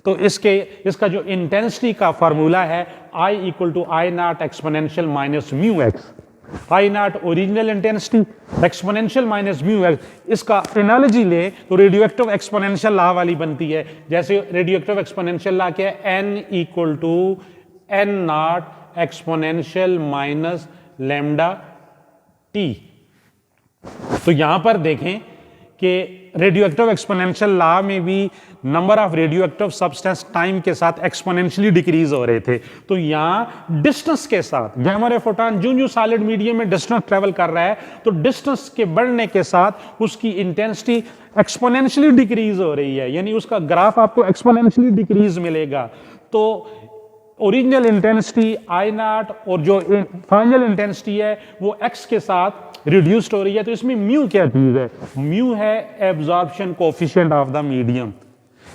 तो इसका जो इंटेंसिटी का फार्मूला है I=I0 exponential minus mu x. I0 original intensity, exponential minus mu x. इसका एनालॉजी ले तो रेडियोएक्टिव एक्सपोनेंशियल लॉ वाली बनती है। जैसे रेडियोएक्टिव एक्सपोनेंशियल लॉ क्या है? N=N0 exponential minus lambda T. तो यहां पर देखें कि रेडियोएक्टिव एक्सपोनेंशियल लॉ में भी number of radioactive substance time के साथ एक्सपोनेंशियली डिक्रीज हो रहे थे। तो यहां डिस्टेंस के साथ गैमा रे फोटॉन जो सॉलिड मीडियम में डिस्टेंस ट्रेवल कर रहा है, तो डिस्टेंस के बढ़ने के साथ उसकी इंटेंसिटी एक्सपोनेंशियली डिक्रीज हो रही है, यानी उसका ग्राफ आपको एक्सपोनेंशियली डिक्रीज मिलेगा। तो ओरिजिनल इंटेंसिटी I0 और जो फाइनल इंटेंसिटी है वो x के साथ रिड्यूस्ड हो रही है। तो इसमें म्यू क्या चीज है? म्यू है absorption coefficient of the medium.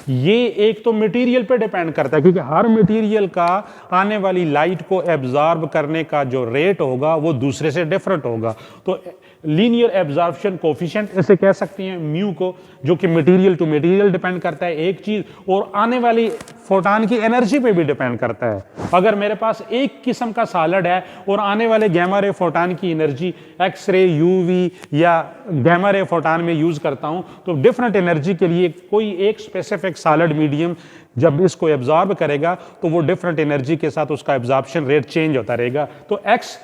ये एक तो मटेरियल पे डिपेंड करता है, क्योंकि हर मटेरियल का आने वाली लाइट को एब्जॉर्ब करने का जो रेट होगा वो दूसरे से डिफरेंट होगा। तो लीनियर एब्जॉर्प्शन कोफिशिएंट इसे कह सकते हैं म्यू को, जो कि मटेरियल टू मटेरियल डिपेंड करता है एक चीज, और आने वाली फोटॉन की एनर्जी पे भी डिपेंड करता है। अगर मेरे पास एक किस्म का सॉलिड है और आने वाले गैमा रे फोटॉन की एनर्जी एक्स-रे, यूवी या गैमा रे फोटॉन में यूज करता हूं, तो डिफरेंट एनर्जी के लिए कोई एक स्पेसिफिक सॉलिड मीडियम जब इसको एब्जॉर्ब करेगा तो वो डिफरेंट एनर्जी के साथ उसका एब्जॉर्प्शन रेट चेंज होता रहेगा। तो एक्स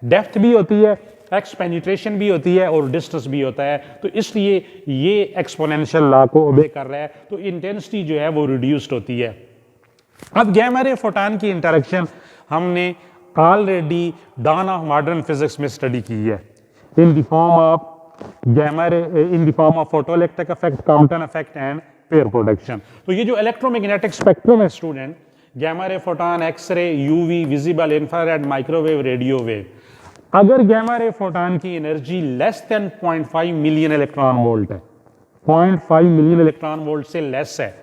डेप्थ भी होती है, एक्स पेनिट्रेशन भी होती है और डिस्टेंस भी होता है। तो इसलिए ये एक्सपोनेंशियल लॉ को ओबे कर रहा है, तो इंटेंसिटी जो है वो रिड्यूस्ड होती है। अब गैमा रे फोटॉन की इंटरेक्शन हमने already done of modern physics में स्टडी की है in the form of photoelectric effect, Compton effect and pair production. तो ये जो इलेक्ट्रोमैग्नेटिक स्पेक्ट्रम है student, gamma ray photon, X-ray, UV, visible, infrared, microwave, radio wave, अगर gamma ray photon की energy less than 0.5 million electron volt है, 0.5 million electron volt से less है,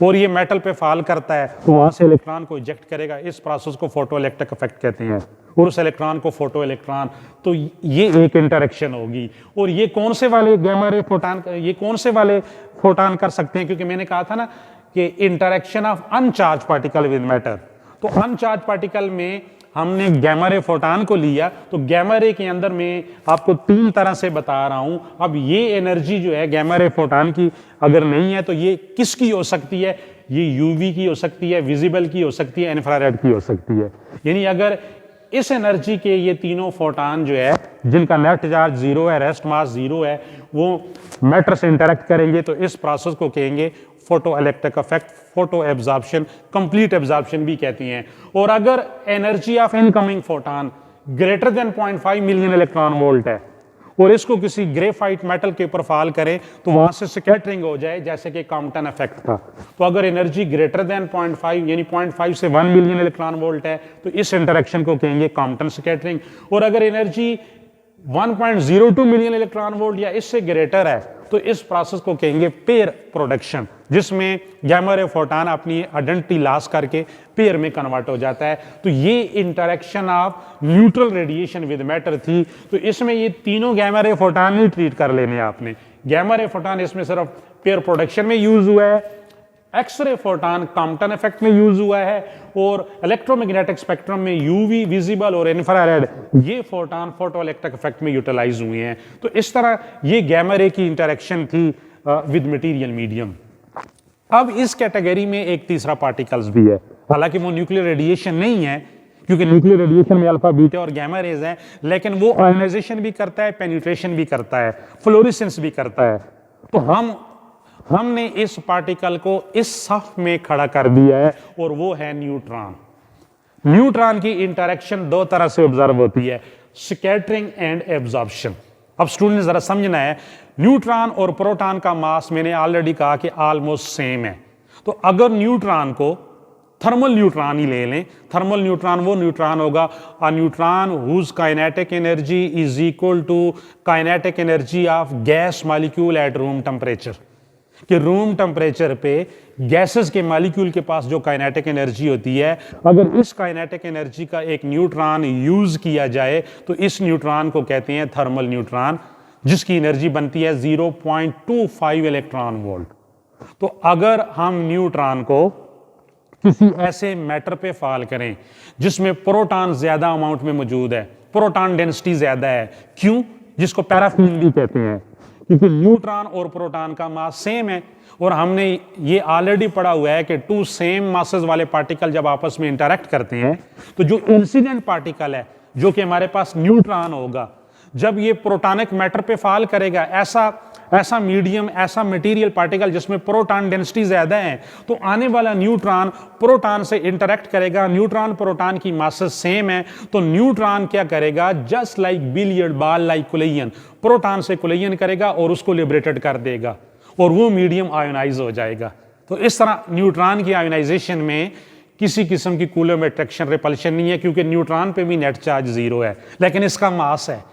और ये मेटल पे फॉल करता है, तो वहां से इलेक्ट्रॉन को इजेक्ट करेगा। इस प्रोसेस को फोटोइलेक्ट्रिक इफेक्ट कहते हैं, और उस इलेक्ट्रॉन को फोटो इलेक्ट्रॉन। तो ये एक इंटरेक्शन होगी। और ये कौन से वाले गैमा रे फोटॉन, ये कौन से वाले फोटॉन कर सकते हैं? क्योंकि मैंने कहा था ना कि interaction of uncharge particle with matter. तो अनचार्ज पार्टिकल में हमने गैमा रे फोटॉन को लिया, तो गैमा रे के अंदर मैं आपको 3 तरह से बता रहा हूं। अब ये एनर्जी जो है गैमा रे फोटॉन की अगर नहीं है तो ये किसकी हो सकती है? ये यूवी की हो सकती है, विजिबल की हो सकती है, इंफ्रारेड की हो सकती है। यानी अगर इस एनर्जी के ये तीनों फोटॉन जो है जिनका नेट चार्ज 0 है, रेस्ट मास 0 है, वो मैटर से इंटरेक्ट करेंगे तो इस प्रोसेस को कहेंगे photo electric effect, photo absorption, complete absorption भी कहती हैं। और अगर energy of incoming photon greater than 0.5 million electron volt है और इसको किसी ग्रेफाइट मेटल के ऊपर फॉल करें तो वहां से स्कैटरिंग हो जाए, जैसे कि कॉम्पटन इफेक्ट था। तो अगर एनर्जी ग्रेटर देन 0.5 यानी 0.5 से 1 मिलियन इलेक्ट्रॉन वोल्ट है तो इस इंटरेक्शन को कहेंगे कॉम्पटन स्कैटरिंग। और अगर एनर्जी 1.02 मिलियन इलेक्ट्रॉन वोल्ट या इससे ग्रेटर है तो इस प्रोसेस को कहेंगे पेयर प्रोडक्शन, जिसमें गैमा रे फोटॉन अपनी आइडेंटिटी लॉस करके पेयर में कन्वर्ट हो जाता है। तो ये interaction of neutral radiation with matter थी। तो इसमें ये तीनों गैमा रे फोटॉन नहीं ट्रीट कर लेने आपने। गैमा रे फोटॉन इसमें सिर्फ पेयर प्रोडक्शन में यूज हुआ है, एक्सरे फोटॉन कॉम्पटन इफेक्ट में यूज हुआ है, और इलेक्ट्रोमैग्नेटिक स्पेक्ट्रम में यूवी, विजिबल और इंफ्रारेड ये फोटॉन फोटो इलेक्ट्रिक इफेक्ट में यूटिलाइज हुए हैं। तो इस तरह ये गैमा रे की इंटरेक्शन थी विद मटेरियल मीडियम। अब इस कैटेगरी में एक तीसरा पार्टिकल्स भी है, हालांकि वो न्यूक्लियर रेडिएशन नहीं है क्योंकि न्यूक्लियर रेडिएशन में अल्फा, बीटा और गैमा रेज हैं, लेकिन वो आयोनाइजेशन भी करता है, पेनिट्रेशन भी करता है, फ्लोरेसेंस भी करता है। तो हमने इस पार्टिकल को इस सफ में खड़ा कर दिया है और वो है न्यूट्रॉन। न्यूट्रॉन की इंटरेक्शन 2 तरह से ऑब्जर्व होती है, स्कैटरिंग एंड एब्जॉर्प्शन। अब स्टूडेंट जरा समझना है, न्यूट्रॉन और प्रोटॉन का मास मैंने ऑलरेडी कहा कि ऑलमोस्ट सेम है। तो अगर न्यूट्रॉन को थर्मल न्यूट्रॉन ही ले लें, थर्मल न्यूट्रॉन वो न्यूट्रॉन होगा a neutron whose kinetic energy is equal to kinetic energy of gas molecule at room temperature. कि रूम टेम्परेचर पे गैसेस के मॉलिक्यूल के पास जो काइनेटिक एनर्जी होती है, अगर इस काइनेटिक एनर्जी का एक न्यूट्रॉन यूज किया जाए तो इस न्यूट्रॉन को कहते हैं थर्मल न्यूट्रॉन, जिसकी एनर्जी बनती है 0.25 इलेक्ट्रॉन वोल्ट। तो अगर हम न्यूट्रॉन को किसी ऐसे मैटर पे फॉल करें जिसमें प्रोटॉन ज्यादा अमाउंट में मौजूद है, प्रोटॉन डेंसिटी ज्यादा है, क्यों? जिसको पैराफिन भी कहते हैं, क्योंकि न्यूट्रॉन और प्रोटॉन का मास सेम है। और हमने ये ऑलरेडी पढ़ा हुआ है कि 2 सेम मासेस वाले पार्टिकल जब आपस में इंटरेक्ट करते हैं तो जो इंसिडेंट पार्टिकल है जो कि हमारे पास न्यूट्रॉन होगा, जब ये प्रोटॉनिक मैटर पे फॉल करेगा, ऐसा मीडियम, ऐसा मटेरियल पार्टिकल जिसमें प्रोटॉन डेंसिटी ज्यादा है, तो आने वाला न्यूट्रॉन प्रोटॉन से इंटरेक्ट करेगा। न्यूट्रॉन प्रोटॉन की मासेस सेम है, तो न्यूट्रॉन क्या करेगा? Just like billiard ball like collision, proton से कोलिजन करेगा और उसको लिबरेटेड कर देगा और वो मीडियम आयोनाइज हो जाएगा। तो इस तरह न्यूट्रॉन की आयोनाइजेशन में किसी किस्म की कूलम अट्रैक्शन रिपल्शन नहीं है, क्योंकि न्यूट्रॉन पे भी नेट चार्ज 0 है, लेकिन इसका मास है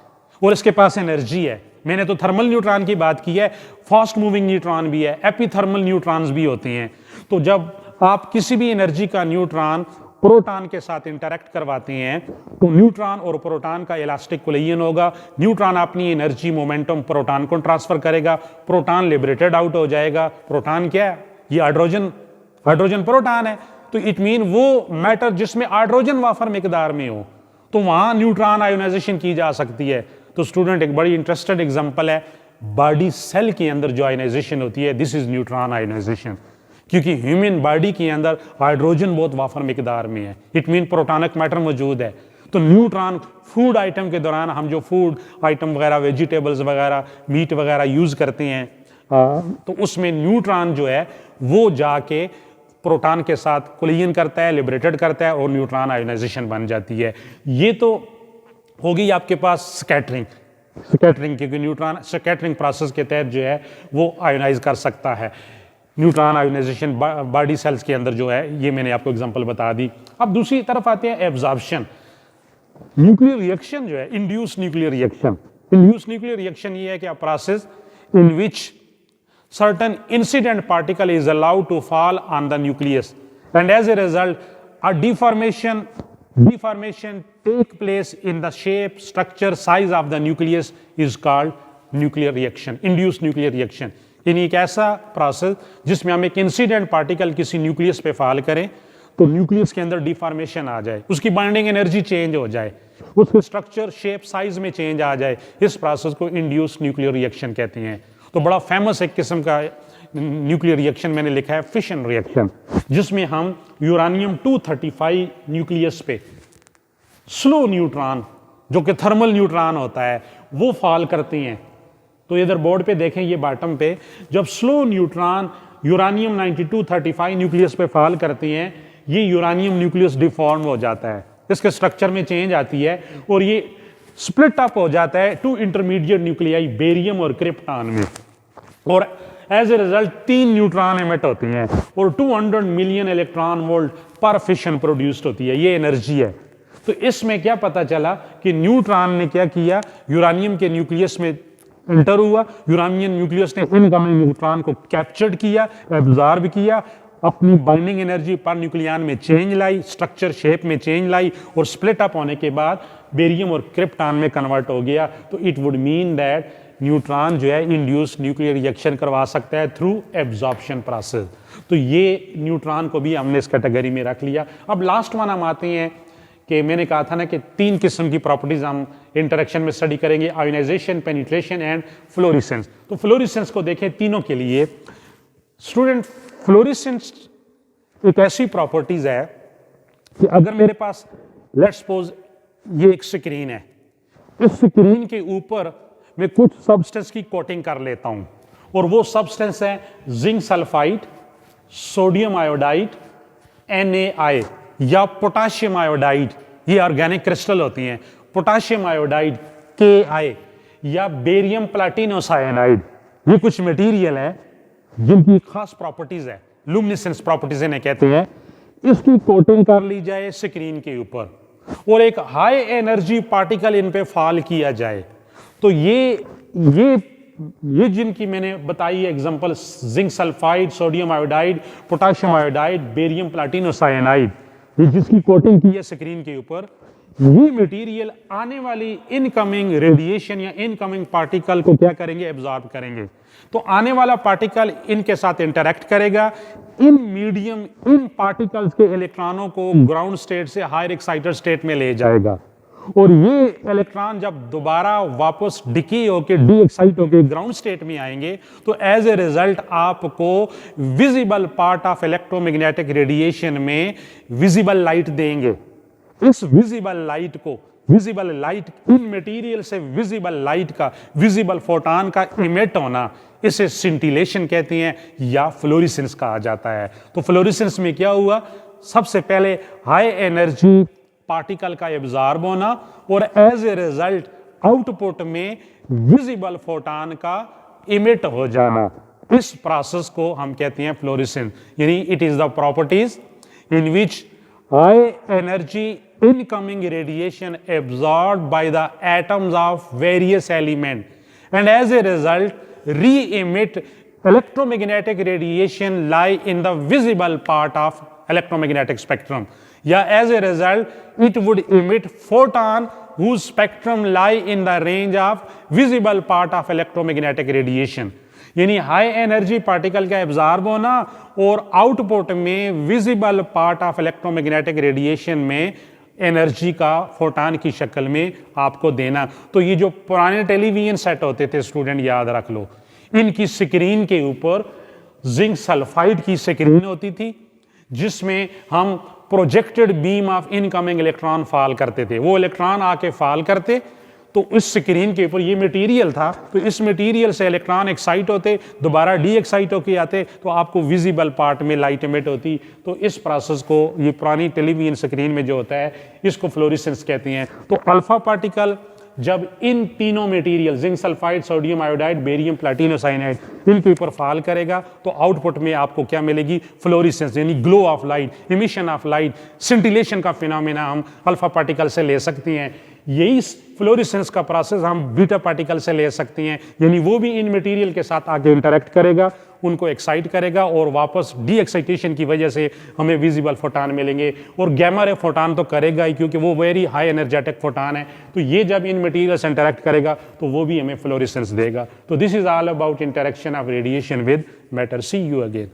और इसके पास एनर्जी है। मैंने तो थर्मल न्यूट्रॉन की बात की है, फास्ट मूविंग न्यूट्रॉन भी है, एपीथर्मल न्यूट्रॉन्स भी होते हैं। तो जब आप किसी भी एनर्जी का न्यूट्रॉन प्रोटॉन के साथ इंटरेक्ट करवाते हैं तो न्यूट्रॉन और प्रोटॉन का इलास्टिक कोलिजन होगा। न्यूट्रॉन अपनी एनर्जी मोमेंटम प्रोटॉन को ट्रांसफर करेगा, प्रोटॉन लिबरेटेड आउट हो जाएगा। प्रोटॉन क्या है? ये हाइड्रोजन प्रोटॉन है। तो इट मीन वो मैटर जिसमें हाइड्रोजन वाफर मिकदार में हो तो वहां न्यूट्रॉन आयोनाइजेशन की जा सकती है। तो स्टूडेंट एक बड़ी इंटरेस्टेड एग्जांपल है, बॉडी सेल के अंदर जो आयोनाइजेशन होती है, दिस इज न्यूट्रॉन आयोनाइजेशन, क्योंकि ह्यूमन बॉडी के अंदर हाइड्रोजन बहुत वाफर मिकदार में है। इट मीन प्रोटॉनिक मैटर मौजूद है। तो न्यूट्रॉन फूड आइटम के दौरान हम जो फूड आइटम वगैरह, वेजिटेबल्स वगैरह, मीट वगैरह यूज करते हैं, तो उसमें न्यूट्रॉन जो है वो जाके प्रोटॉन के साथ कोलिजन करता है, लिबरेटेड करता है और न्यूट्रॉन आयोनाइजेशन बन जाती है। ये तो होगी आपके पास स्कैटरिंग, क्योंकि न्यूट्रॉन स्कैटरिंग प्रोसेस के तहत जो है वो आयोनाइज कर सकता है। न्यूट्रॉन आयोनाइजेशन बॉडी सेल्स के अंदर जो है, ये मैंने आपको एग्जांपल बता दी। अब दूसरी तरफ आते हैं एब्जॉर्प्शन। न्यूक्लियर रिएक्शन जो है, induce nuclear reaction. Induce nuclear reaction ये है कि a process in which certain incident particle is allowed to fall on the nucleus, and as a result a deformation take place in the shape, structure, size of the nucleus is called nuclear reaction, induced nuclear reaction। यानी एक ऐसा process जिसमें हम एक incident particle किसी nucleus पे फाल करें तो न्यूक्लियस के अंदर डिफॉर्मेशन आ जाए, उसकी बाइंडिंग एनर्जी चेंज हो जाए, उसके स्ट्रक्चर शेप साइज में चेंज आ जाए। इस प्रोसेस को इंड्यूस न्यूक्लियर रिएक्शन कहते हैं। तो बड़ा फेमस एक किस्म का न्यूक्लियर रिएक्शन मैंने लिखा है फिशन रिएक्शन, जिसमें हम यूरानियम 235 न्यूक्लियस पे स्लो न्यूट्रॉन जो कि थर्मल न्यूट्रॉन होता है वो फॉल करते हैं। तो इधर बोर्ड पे देखें, ये बॉटम पे जब स्लो न्यूट्रॉन यूरानियम 9235 न्यूक्लियस पे फॉल करते हैं, ये यूरानियम न्यूक्लियस डिफॉर्म हो जाता है, इसके स्ट्रक्चर में चेंज आती है और ये स्प्लिट अप हो जाता है 2 इंटरमीडिएट न्यूक्लियाई बेरियम और क्रिप्टॉन में, और as a result 3 neutron emit होती हैं और 200 मिलियन इलेक्ट्रॉन वोल्ट पर फिशन प्रोड्यूस्ड होती है। ये एनर्जी है। तो इसमें क्या पता चला कि न्यूट्रॉन ने क्या किया, यूरानियम के न्यूक्लियस में इंटर हुआ, यूरानियम न्यूक्लियस ने इनकमिंग न्यूट्रॉन को कैप्चर्ड किया, एब्जॉर्ब किया, अपनी बाइंडिंग एनर्जी पर न्यूक्लियन में चेंज लाई, स्ट्रक्चर शेप में चेंज लाई और स्प्लिट अप होने के बाद बेरियम और क्रिप्टॉन में कन्वर्ट हो गया। तो it would mean that neutron जो है इंड्यूस न्यूक्लियर रिएक्शन करवा सकता है थ्रू एब्जॉर्प्शन प्रोसेस। तो ये न्यूट्रॉन को भी हमने इस कैटेगरी में रख लिया। अब लास्ट वन हम आते हैं कि मैंने कहा था ना कि 3 किस्म की प्रॉपर्टीज हम इंटरेक्शन में स्टडी करेंगे, आयोनाइजेशन, पेनिट्रेशन एंड फ्लोरेसेंस। तो फ्लोरेसेंस को देखें तीनों के लिए। स्टूडेंट, फ्लोरेसेंस एक ऐसी प्रॉपर्टीज है कि अगर मेरे पास लेट्स सपोज ये एक स्क्रीन है, इस स्क्रीन के ऊपर मैं कुछ सब्सटेंस की कोटिंग कर लेता हूं और वो सब्सटेंस है zinc sulphide, sodium iodide, NaI या पोटाशियम आयोडाइड। ये ऑर्गेनिक क्रिस्टल होती हैं। पोटाशियम आयोडाइड Ki या बेरियम प्लैटिनोसाइनाइड, ये कुछ मटेरियल है जिनकी खास प्रॉपर्टीज है, लुमिनेसेंस प्रॉपर्टीज इन्हें कहते हैं। इसकी कोटिंग कर ली जाए स्क्रीन के ऊपर और एक हाई एनर्जी पार्टिकल इन पे फॉल किया जाए, तो ये जिनकी मैंने बताई example, zinc sulphide, sodium iodide, potassium iodide, barium platinocyanide, ये जिसकी कोटिंग की है स्क्रीन के ऊपर, ये मटेरियल आने वाली इनकमिंग रेडिएशन या इनकमिंग पार्टिकल को क्या करेंगे, एब्जॉर्ब करेंगे। तो आने वाला पार्टिकल इनके साथ इंटरैक्ट करेगा, इन मीडियम इन पार्टिकल्स के इलेक्ट्रॉनों को ग्राउंड स्टेट से हायर एक्साइटेड स्टेट में ले जाएगा और ये इलेक्ट्रॉन जब दोबारा वापस डिके होकर डी एक्साइट होकर ग्राउंड स्टेट में आएंगे तो एज ए रिजल्ट आपको visible part of electromagnetic radiation में विजिबल लाइट देंगे। इस विजिबल लाइट को, विजिबल लाइट, इन मटेरियल से विजिबल लाइट का, विजिबल फोटॉन का इमिट होना, इसे सिंटिलेशन कहते हैं या फ्लोरेसेंस कहा जाता है। तो फ्लोरेसेंस में क्या हुआ, सबसे पहले हाई एनर्जी पार्टिकल का एब्जॉर्ब होना और एज ए रिजल्ट आउटपुट में विजिबल फोटॉन का इमिट हो जाना। इस प्रोसेस को हम कहते हैं फ्लोरेसेंस। यानी it is the properties in which high energy incoming radiation absorbed by the atoms of various elements and as a result re-emit electromagnetic radiation lie in the visible part of electromagnetic spectrum. Yeah, as a result it would emit photon whose spectrum lie in the range of visible part of electromagnetic radiation. यानी high energy particle का absorb होना और output में visible part of electromagnetic radiation में energy का photon की शक्ल में आपको देना। तो ये जो पुराने टेलीविजन सेट होते थे स्टूडेंट, याद रख लो, इनकी स्क्रीन के ऊपर जिंक सल्फाइड की स्क्रीन होती थी जिसमें हम projected beam of incoming electron fall करते थे। वो इलेक्ट्रॉन आके फॉल करते तो इस स्क्रीन के ऊपर ये मटेरियल था, तो इस मटेरियल से इलेक्ट्रॉन एक्साइट होते, दोबारा डी एक्साइट होके आते, तो आपको विजिबल पार्ट में लाइट इमिट होती। तो इस प्रोसेस को, ये पुरानी टेलीविजन स्क्रीन में जो होता है, इसको फ्लोरेसेंस कहते हैं। तो अल्फा पार्टिकल जब इन तीनों material zinc sulphide, sodium iodide, barium platinocyanide, इनके ऊपर फॉल करेगा तो आउटपुट में आपको क्या मिलेगी, फ्लोरेसेंस, यानी glow of light, emission of light, scintillation का फिनोमेना हम अल्फा पार्टिकल से ले सकते हैं। यही फ्लोरेसेंस का प्रोसेस हम बीटा पार्टिकल से ले सकते हैं, यानी वो भी इन मटेरियल के साथ आके इंटरेक्ट करेगा, उनको एक्साइट करेगा और वापस डी एक्साइटेशन की वजह से हमें विजिबल फोटान मिलेंगे। और गैमा रे फोटान तो करेगा ही, क्योंकि वो वेरी हाई एनर्जेटिक फोटान है, तो ये जब इन मटेरियल से इंटरेक्ट करेगा तो वो भी हमें फ्लोरेसेंस देगा। तो this is all about interaction of radiation with matter. See you again.